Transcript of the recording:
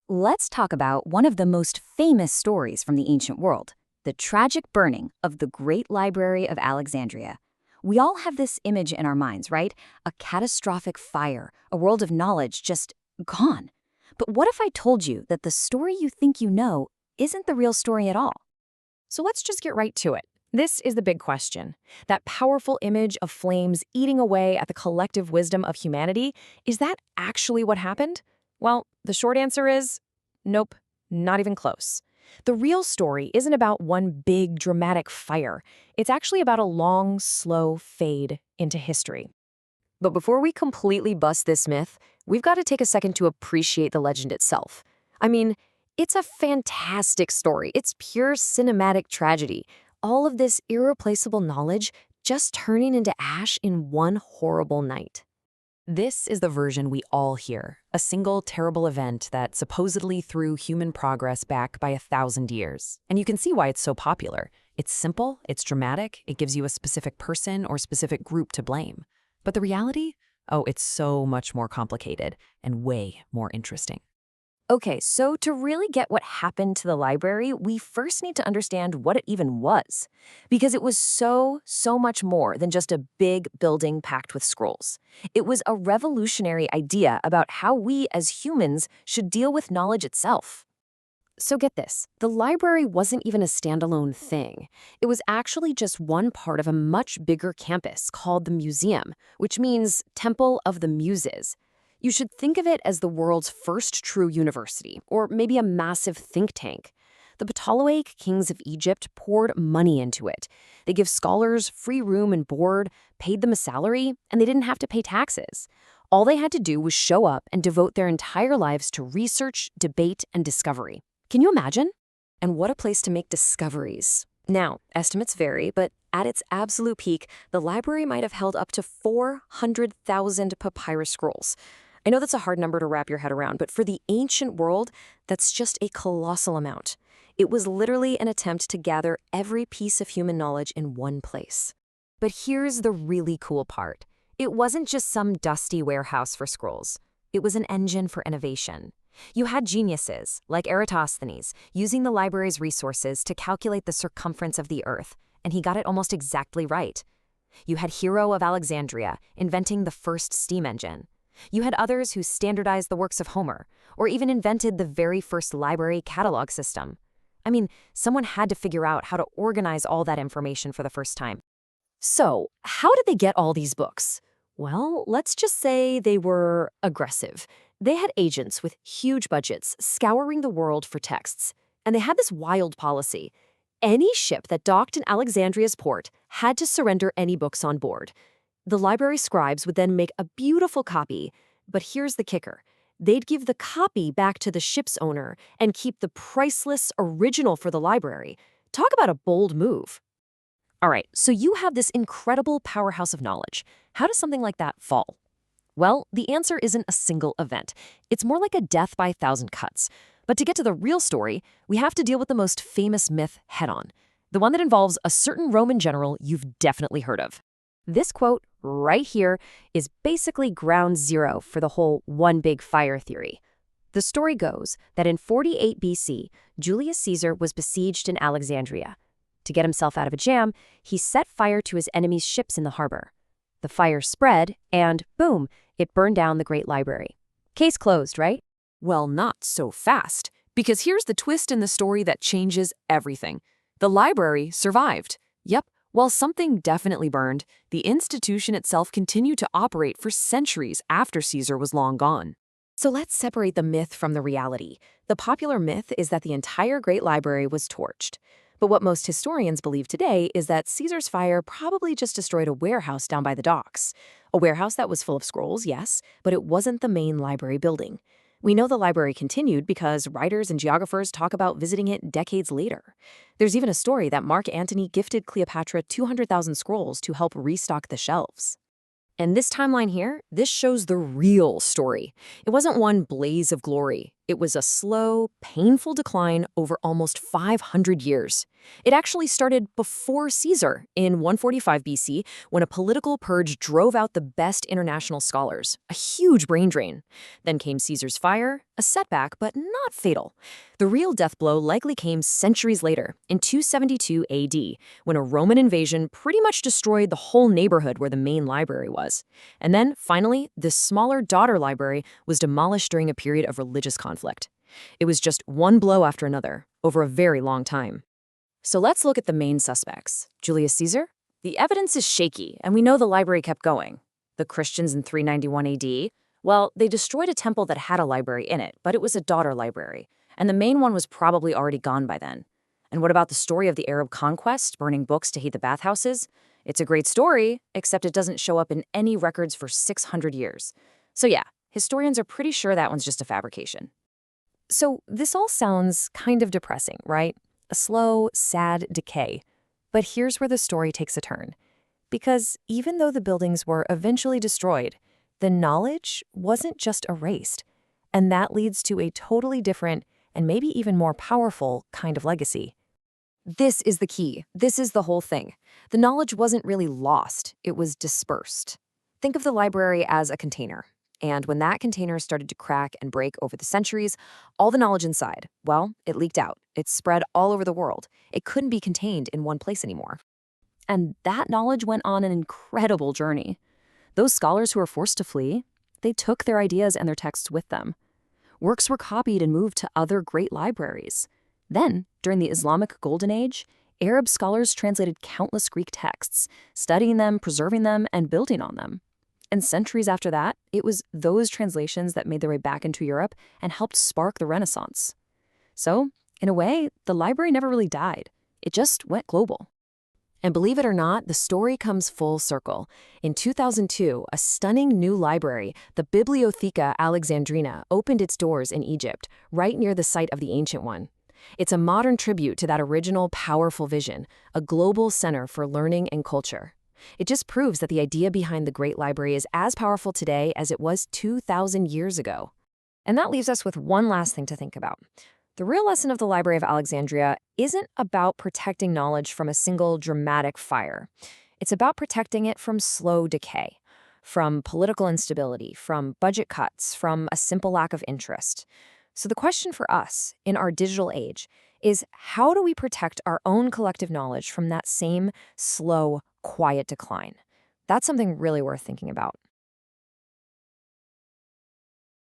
Let's talk about one of the most famous stories from the ancient world, the tragic burning of the Great Library of Alexandria. We all have this image in our minds, right? A catastrophic fire, a world of knowledge just gone. But what if I told you that the story you think you know isn't the real story at all? So let's just get right to it. This is the big question. That powerful image of flames eating away at the collective wisdom of humanity, is that actually what happened? Well, the short answer is nope, not even close. The real story isn't about one big dramatic fire. It's actually about a long, slow fade into history. But before we completely bust this myth, we've got to take a second to appreciate the legend itself. I mean, it's a fantastic story. It's pure cinematic tragedy. All of this irreplaceable knowledge just turning into ash in one horrible night. This is the version we all hear, a single terrible event that supposedly threw human progress back by 1,000 years. And you can see why it's so popular. It's simple, it's dramatic, it gives you a specific person or specific group to blame. But the reality? Oh, it's so much more complicated and way more interesting. Okay, so to really get what happened to the library, we first need to understand what it even was. Because it was so much more than just a big building packed with scrolls. It was a revolutionary idea about how we as humans should deal with knowledge itself. So get this, the library wasn't even a standalone thing. It was actually just one part of a much bigger campus called the museum, which means Temple of the Muses. You should think of it as the world's first true university, or maybe a massive think tank. The Ptolemaic kings of Egypt poured money into it. They give scholars free room and board, paid them a salary, and they didn't have to pay taxes. All they had to do was show up and devote their entire lives to research, debate, and discovery. Can you imagine? And what a place to make discoveries. Now, estimates vary, but at its absolute peak, the library might have held up to 400,000 papyrus scrolls. I know that's a hard number to wrap your head around, but for the ancient world, that's just a colossal amount. It was literally an attempt to gather every piece of human knowledge in one place. But here's the really cool part. It wasn't just some dusty warehouse for scrolls. It was an engine for innovation. You had geniuses, like Eratosthenes, using the library's resources to calculate the circumference of the Earth, and he got it almost exactly right. You had Hero of Alexandria, inventing the first steam engine. You had others who standardized the works of Homer, or even invented the very first library catalog system. I mean, someone had to figure out how to organize all that information for the first time. So, how did they get all these books? Well, let's just say they were aggressive. They had agents with huge budgets scouring the world for texts. And they had this wild policy. Any ship that docked in Alexandria's port had to surrender any books on board. The library scribes would then make a beautiful copy, but here's the kicker. They'd give the copy back to the ship's owner and keep the priceless original for the library. Talk about a bold move. All right, so you have this incredible powerhouse of knowledge. How does something like that fall? Well, the answer isn't a single event. It's more like a death by 1,000 cuts. But to get to the real story, we have to deal with the most famous myth head-on, the one that involves a certain Roman general you've definitely heard of. This quote right here is basically ground zero for the whole one big fire theory. The story goes that in 48 BC, Julius Caesar was besieged in Alexandria. To get himself out of a jam, he set fire to his enemies' ships in the harbor. The fire spread, and boom, it burned down the Great Library. Case closed, right? Well, not so fast, because here's the twist in the story that changes everything. The library survived. Yep. While something definitely burned, the institution itself continued to operate for centuries after Caesar was long gone. So let's separate the myth from the reality. The popular myth is that the entire Great Library was torched. But what most historians believe today is that Caesar's fire probably just destroyed a warehouse down by the docks. A warehouse that was full of scrolls, yes, but it wasn't the main library building. We know the library continued because writers and geographers talk about visiting it decades later. There's even a story that Mark Antony gifted Cleopatra 200,000 scrolls to help restock the shelves. And this timeline here, this shows the real story. It wasn't one blaze of glory. It was a slow, painful decline over almost 500 years. It actually started before Caesar in 145 BC when a political purge drove out the best international scholars, a huge brain drain. Then came Caesar's fire, a setback, but not fatal. The real death blow likely came centuries later, in 272 AD, when a Roman invasion pretty much destroyed the whole neighborhood where the main library was. And then, finally, this smaller daughter library was demolished during a period of religious conflict. It was just one blow after another, over a very long time. So let's look at the main suspects. Julius Caesar? The evidence is shaky, and we know the library kept going. The Christians in 391 AD? Well, they destroyed a temple that had a library in it, but it was a daughter library, and the main one was probably already gone by then. And what about the story of the Arab conquest, burning books to heat the bathhouses? It's a great story, except it doesn't show up in any records for 600 years. So yeah, historians are pretty sure that one's just a fabrication. So this all sounds kind of depressing, right? A slow, sad decay. But here's where the story takes a turn. Because even though the buildings were eventually destroyed, the knowledge wasn't just erased. And that leads to a totally different and maybe even more powerful kind of legacy. This is the key. This is the whole thing. The knowledge wasn't really lost. It was dispersed. Think of the library as a container. And when that container started to crack and break over the centuries, all the knowledge inside, well, it leaked out. It spread all over the world. It couldn't be contained in one place anymore. And that knowledge went on an incredible journey. Those scholars who were forced to flee, they took their ideas and their texts with them. Works were copied and moved to other great libraries. Then, during the Islamic Golden Age, Arab scholars translated countless Greek texts, studying them, preserving them, and building on them. And centuries after that, it was those translations that made their way back into Europe and helped spark the Renaissance. So, in a way, the library never really died. It just went global. And believe it or not, the story comes full circle. In 2002, a stunning new library, the Bibliotheca Alexandrina, opened its doors in Egypt, right near the site of the ancient one. It's a modern tribute to that original powerful vision, a global center for learning and culture. It just proves that the idea behind the Great Library is as powerful today as it was 2,000 years ago. And that leaves us with one last thing to think about. The real lesson of the Library of Alexandria isn't about protecting knowledge from a single dramatic fire. It's about protecting it from slow decay, from political instability, from budget cuts, from a simple lack of interest. So the question for us in our digital age is, how do we protect our own collective knowledge from that same slow, quiet decline? That's something really worth thinking about.